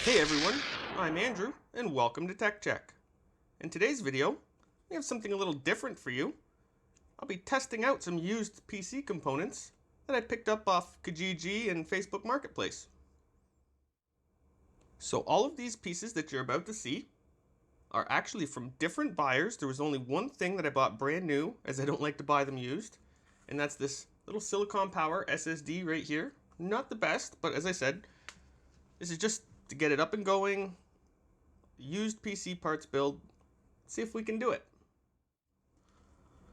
Hey everyone, I'm Andrew, and welcome to Tech Check. In today's video, we have something a little different for you. I'll be testing out some used PC components that I picked up off Kijiji and Facebook Marketplace. So all of these pieces that you're about to see are actually from different buyers. There was only one thing that I bought brand new, as I don't like to buy them used, and that's this little Silicon Power SSD right here. Not the best, but as I said, this is just to get it up and going, used PC parts build, see if we can do it.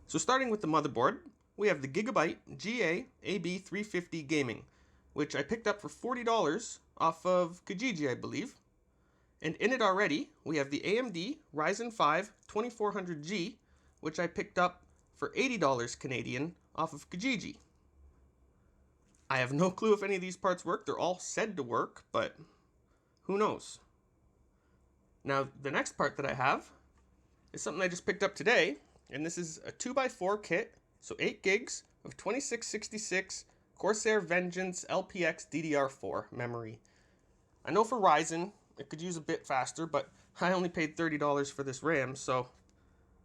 So starting with the motherboard, we have the Gigabyte GA AB350 Gaming, which I picked up for $40 off of Kijiji, I believe. And in it already, we have the AMD Ryzen 5 2400G, which I picked up for $80 Canadian off of Kijiji. I have no clue if any of these parts work. They're all said to work, but who knows? Now, the next part that I have is something I just picked up today, and this is a 2x4 kit, so 8 gigs of 2666 Corsair Vengeance LPX DDR4 memory. I know for Ryzen, it could use a bit faster, but I only paid $30 for this RAM, so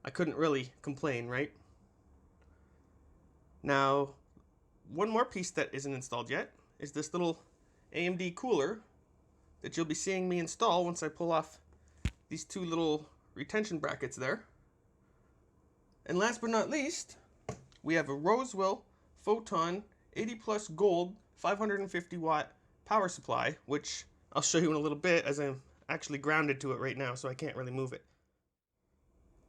I couldn't really complain, right? Now, one more piece that isn't installed yet is this little AMD cooler that you'll be seeing me install once I pull off these two little retention brackets there. And last but not least, we have a Rosewill Photon 80 Plus Gold 550 watt power supply, which I'll show you in a little bit as I'm actually grounded to it right now, so I can't really move it.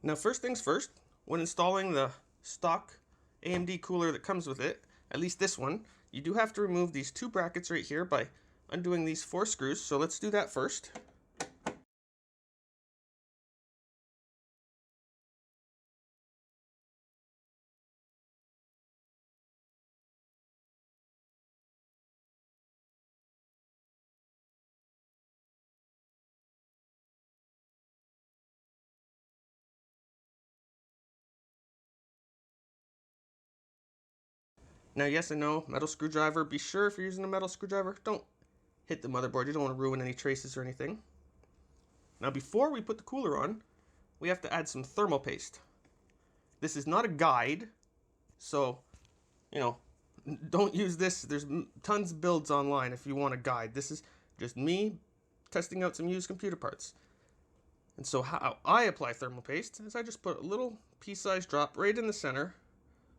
Now, first things first, when installing the stock AMD cooler that comes with it, at least this one, you do have to remove these two brackets right here by undoing these 4 screws, so let's do that first. Now, yes, I know, metal screwdriver. Be sure if you're using a metal screwdriver, don't hit the motherboard. You don't want to ruin any traces or anything. Now, before we put the cooler on, we have to add some thermal paste. This is not a guide, so, don't use this. There's tons of builds online if you want a guide. This is just me testing out some used computer parts. And so how I apply thermal paste is I just put a little pea-sized drop right in the center.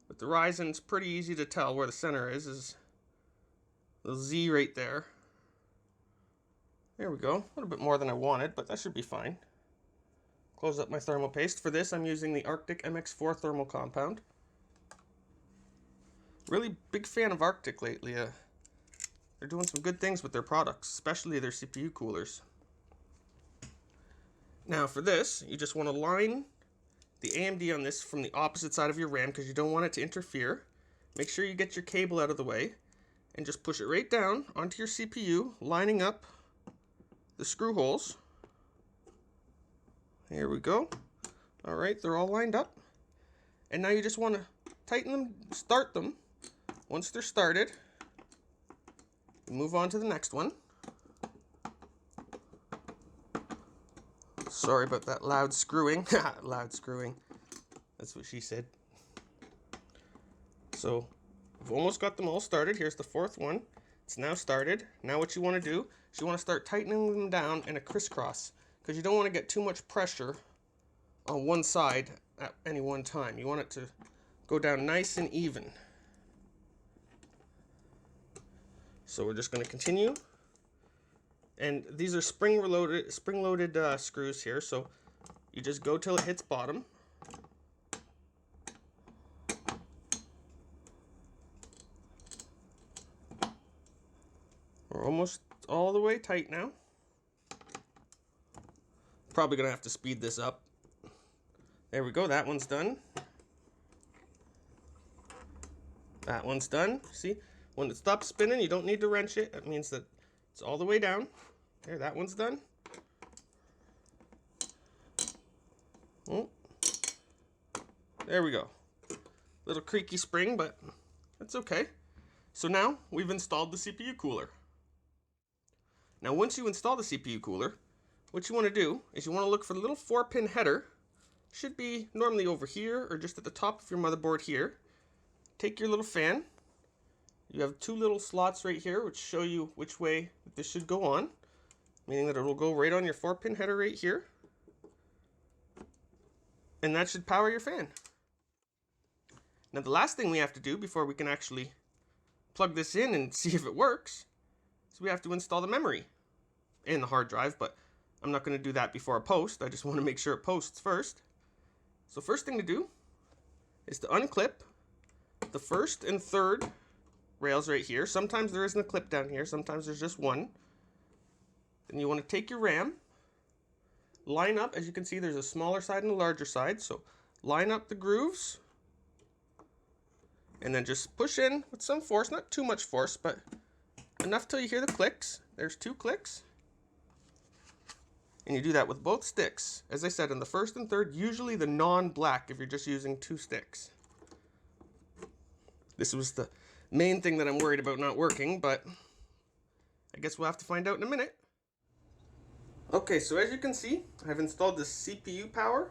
With the Ryzen, it's pretty easy to tell where the center is the Z right there. There we go. A little bit more than I wanted, but that should be fine. Close up my thermal paste. For this, I'm using the Arctic MX4 thermal compound. Really big fan of Arctic lately. They're doing some good things with their products, especially their CPU coolers. Now for this, you just want to line the AMD on this from the opposite side of your RAM because you don't want it to interfere. Make sure you get your cable out of the way and just push it right down onto your CPU, lining up the screw holes. Here we go. All right, they're all lined up. And now you just want to tighten them, start them. Once they're started, move on to the next one. Sorry about that loud screwing. Loud screwing. That's what she said. So, we've almost got them all started. Here's the 4th one. It's now started. Now what you want to do is you want to start tightening them down in a crisscross, because you don't want to get too much pressure on one side at any one time. You want it to go down nice and even. So we're just going to continue. And these are spring-loaded screws here, so you just go till it hits bottom. We're almost all the way tight now. Probably going to have to speed this up. There we go, that one's done. That one's done. See, when it stops spinning, you don't need to wrench it. That means that it's all the way down. There, that one's done. Oh, there we go. Little creaky spring, but that's okay. So now we've installed the CPU cooler. Now once you install the CPU cooler, what you want to do is you want to look for the little 4-pin header. Should be normally over here or just at the top of your motherboard here. Take your little fan. You have 2 little slots right here which show you which way this should go on, meaning that it will go right on your 4-pin header right here. And that should power your fan. Now the last thing we have to do before we can actually plug this in and see if it works is we have to install the memory and the hard drive, but I'm not going to do that before I post. I just want to make sure it posts first. So first thing to do is to unclip the first and third rails right here. Sometimes there isn't a clip down here, sometimes there's just one. Then you want to take your RAM, line up, as you can see there's a smaller side and a larger side, so line up the grooves, and then just push in with some force, not too much force, but enough till you hear the clicks. There's 2 clicks. And you do that with both sticks. As I said, in the first and third, usually the non-black if you're just using 2 sticks. This was the main thing that I'm worried about not working, but I guess we'll have to find out in a minute. Okay, so as you can see, I've installed the CPU power,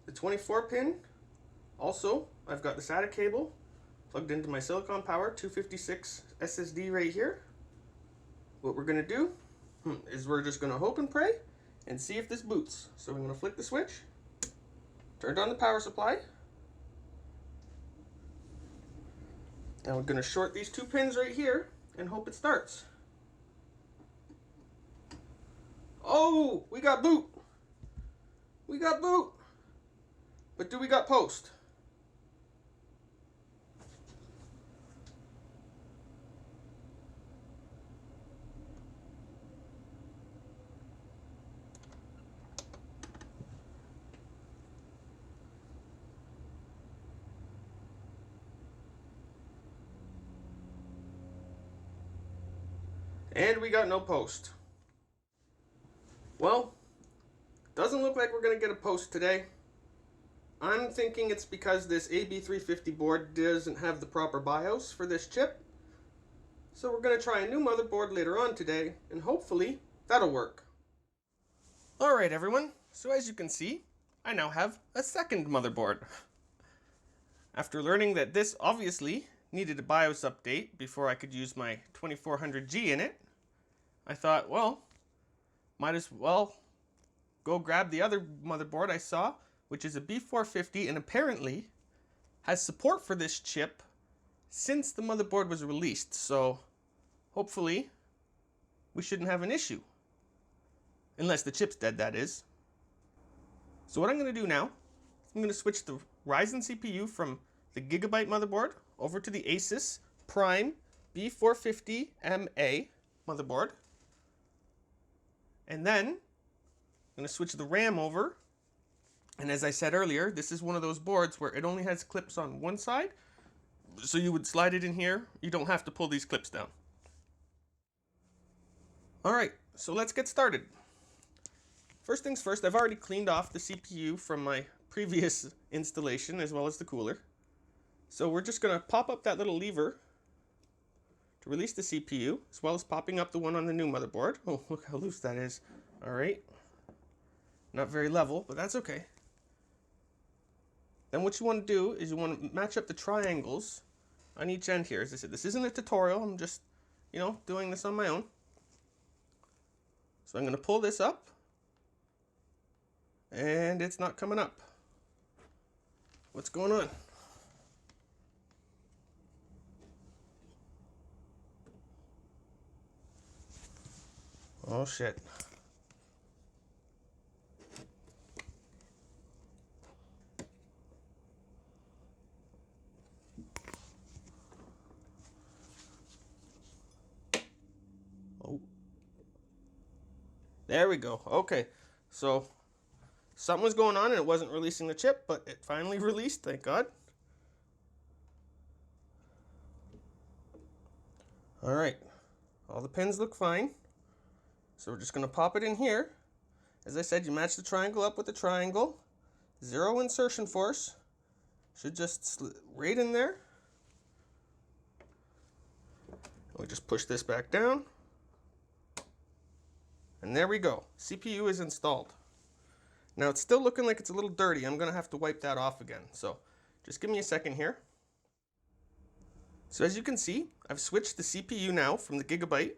the 24-pin. Also, I've got the SATA cable plugged into my Silicon Power 256 SSD right here. What we're going to do is we're just going to hope and pray and see if this boots. So we're going to flick the switch, turn on the power supply, and we're going to short these 2 pins right here and hope it starts. Oh, we got boot. We got boot. But do we got post? And we got no post. Well, doesn't look like we're going to get a post today. I'm thinking it's because this AB350 board doesn't have the proper BIOS for this chip. So we're going to try a new motherboard later on today, and hopefully that'll work. Alright everyone, so as you can see, I now have a second motherboard. After learning that this obviously needed a BIOS update before I could use my 2400G in it, I thought, well, might as well go grab the other motherboard I saw, which is a B450, and apparently has support for this chip since the motherboard was released. So hopefully we shouldn't have an issue. Unless the chip's dead, that is. So what I'm going to do now, I'm going to switch the Ryzen CPU from the Gigabyte motherboard over to the Asus Prime B450MA motherboard. And then I'm going to switch the RAM over. And as I said earlier, this is one of those boards where it only has clips on one side. So you would slide it in here. You don't have to pull these clips down. Alright, so let's get started. First things first, I've already cleaned off the CPU from my previous installation as well as the cooler. So we're just going to pop up that little lever to release the CPU, as well as popping up the one on the new motherboard. Oh, look how loose that is. Alright. Not very level, but that's okay. Then what you want to do is you want to match up the triangles on each end here. As I said, this isn't a tutorial. I'm just, doing this on my own. So I'm going to pull this up. And it's not coming up. What's going on? Oh shit. Oh. There we go. Okay. So something was going on and it wasn't releasing the chip, but it finally released, thank God. Alright. All the pins look fine. So we're just going to pop it in here. As I said, you match the triangle up with the triangle. 0 insertion force. Should just right in there. We just push this back down. And there we go. CPU is installed. Now it's still looking like it's a little dirty. I'm going to have to wipe that off again. So just give me a second here. So as you can see, I've switched the CPU now from the Gigabyte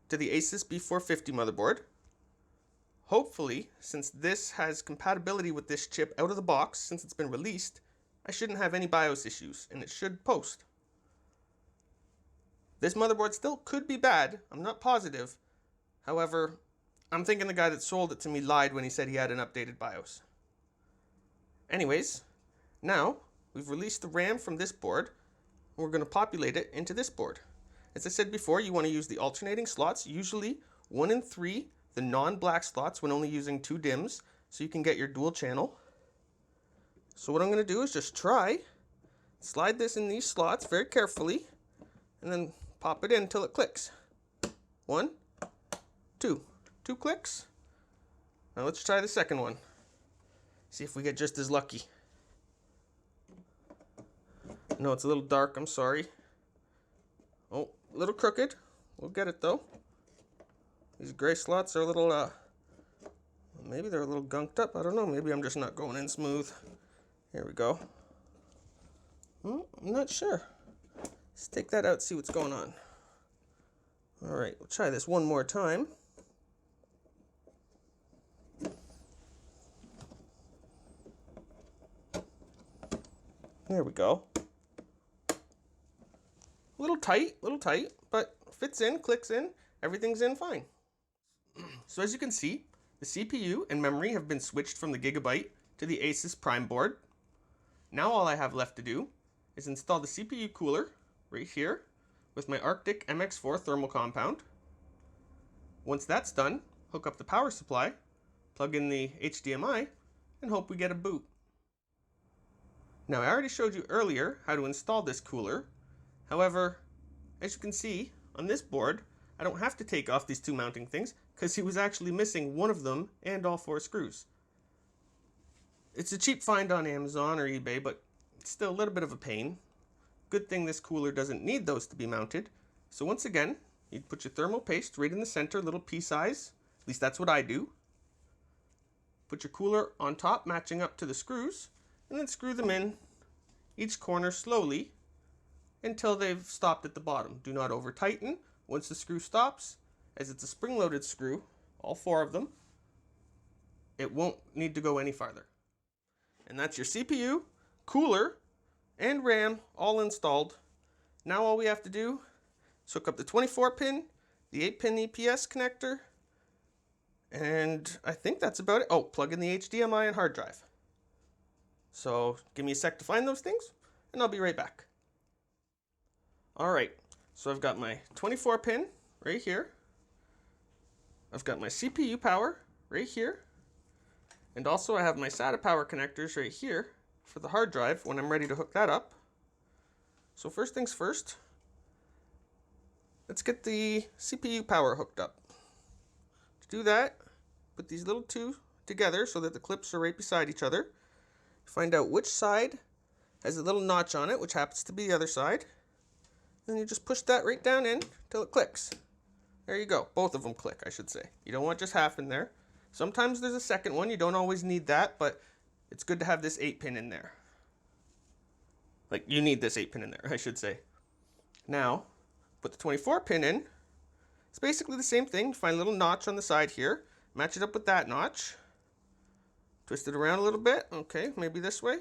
to the Asus B450 motherboard. Hopefully, since this has compatibility with this chip out of the box, since it's been released, I shouldn't have any BIOS issues, and it should post. This motherboard still could be bad, I'm not positive. However, I'm thinking the guy that sold it to me lied when he said he had an updated BIOS. Anyways, now we've released the RAM from this board, and we're going to populate it into this board. As I said before, you want to use the alternating slots, usually 1 and 3, the non-black slots when only using 2 DIMMs, so you can get your dual channel. So what I'm going to do is just slide this in these slots very carefully, and then pop it in until it clicks. 1, 2. 2 clicks. Now let's try the second one. See if we get just as lucky. No, it's a little dark, I'm sorry. Oh, a little crooked. We'll get it though. These gray slots are a little, maybe they're a little gunked up. I don't know. Maybe I'm just not going in smooth. Here we go. I'm not sure. Let's take that out, see what's going on. All right, we'll try this one more time. There we go. A little tight, but fits in, clicks in, everything's in fine. So as you can see, the CPU and memory have been switched from the Gigabyte to the Asus Prime board. Now all I have left to do is install the CPU cooler right here with my Arctic MX4 thermal compound. Once that's done, hook up the power supply, plug in the HDMI, and hope we get a boot. Now I already showed you earlier how to install this cooler. However, as you can see on this board, I don't have to take off these 2 mounting things because he was actually missing one of them and all 4 screws. It's a cheap find on Amazon or eBay, but it's still a little bit of a pain. Good thing this cooler doesn't need those to be mounted. So once again, you'd put your thermal paste right in the center, little pea size. At least that's what I do. Put your cooler on top, matching up to the screws, and then screw them in each corner slowly until they've stopped at the bottom. Do not over tighten. Once the screw stops, as it's a spring-loaded screw, all 4 of them, it won't need to go any farther. And that's your CPU, cooler, and RAM all installed. Now all we have to do is hook up the 24-pin, the 8-pin EPS connector, and I think that's about it. Oh, plug in the HDMI and hard drive. So give me a sec to find those things, and I'll be right back. Alright, so I've got my 24-pin right here. I've got my CPU power right here. And also I have my SATA power connectors right here for the hard drive when I'm ready to hook that up. So first things first, let's get the CPU power hooked up. To do that, put these little 2 together so that the clips are right beside each other. Find out which side has a little notch on it, which happens to be the other side. Then you just push that right down in till it clicks. There you go. Both of them click, I should say. You don't want just half in there. Sometimes there's a second one. You don't always need that, but it's good to have this 8-pin in there. Like, you need this 8-pin in there, I should say. Now, put the 24-pin in. It's basically the same thing. Find a little notch on the side here. Match it up with that notch. Twist it around a little bit. Okay, maybe this way.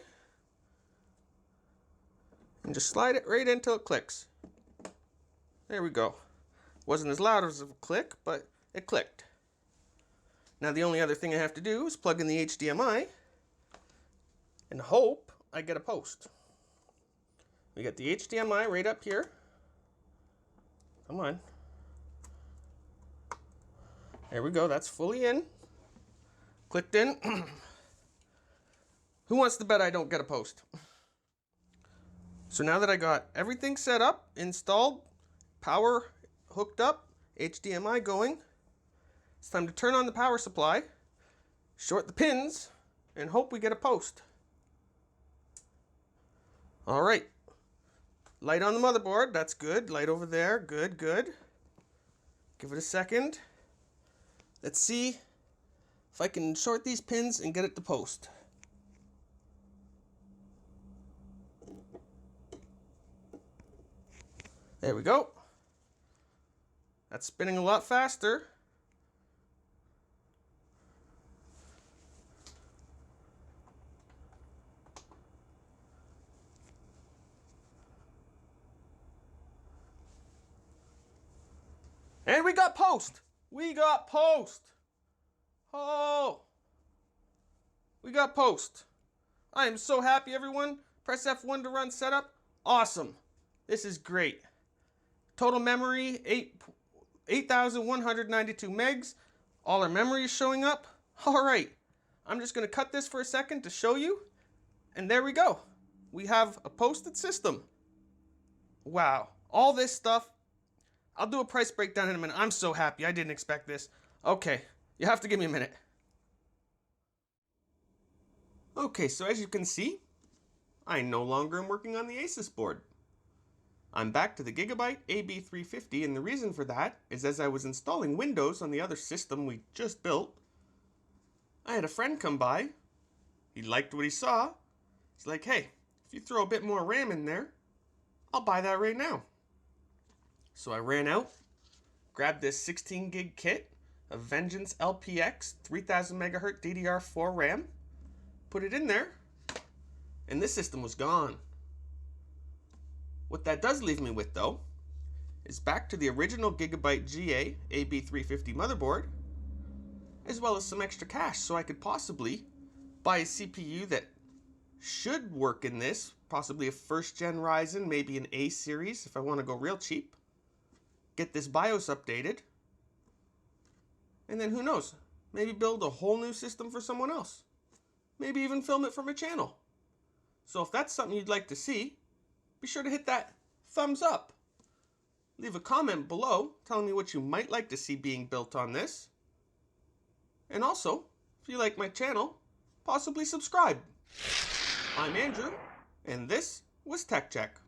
And just slide it right in till it clicks. There we go. Wasn't as loud as a click, but it clicked. Now the only other thing I have to do is plug in the HDMI and hope I get a post. We got the HDMI right up here. Come on. There we go, that's fully in. Clicked in. Who wants to bet I don't get a post? So now that I got everything set up, installed, power hooked up, HDMI going, it's time to turn on the power supply, short the pins, and hope we get a post. All right. Light on the motherboard, that's good. Light over there, good, good. Give it a second. Let's see if I can short these pins and get it to post. There we go. That's spinning a lot faster. And we got post. We got post. Oh, we got post. I am so happy, everyone. Press F1 to run setup. Awesome. This is great. Total memory, 8,192 megs. All our memory is showing up. All right. I'm just going to cut this for a second to show you. And there we go. We have a posted system. Wow. All this stuff. I'll do a price breakdown in a minute. I'm so happy. I didn't expect this. Okay. You have to give me a minute. Okay, so as you can see, I no longer am working on the Asus board. I'm back to the Gigabyte AB350, and the reason for that is as I was installing Windows on the other system we just built, I had a friend come by. He liked what he saw. He's like, hey, if you throw a bit more RAM in there, I'll buy that right now. So I ran out, grabbed this 16 gig kit of Vengeance LPX 3000 megahertz DDR4 RAM, put it in there, and this system was gone. What that does leave me with, though, is back to the original Gigabyte GA AB350 motherboard, as well as some extra cash so I could possibly buy a CPU that should work in this, possibly a first gen Ryzen, maybe an A series if I want to go real cheap, get this BIOS updated, and then who knows, maybe build a whole new system for someone else, maybe even film it from a channel. So if that's something you'd like to see, be sure to hit that thumbs up. Leave a comment below telling me what you might like to see being built on this. And also, if you like my channel, possibly subscribe. I'm Andrew, and this was Tech Check.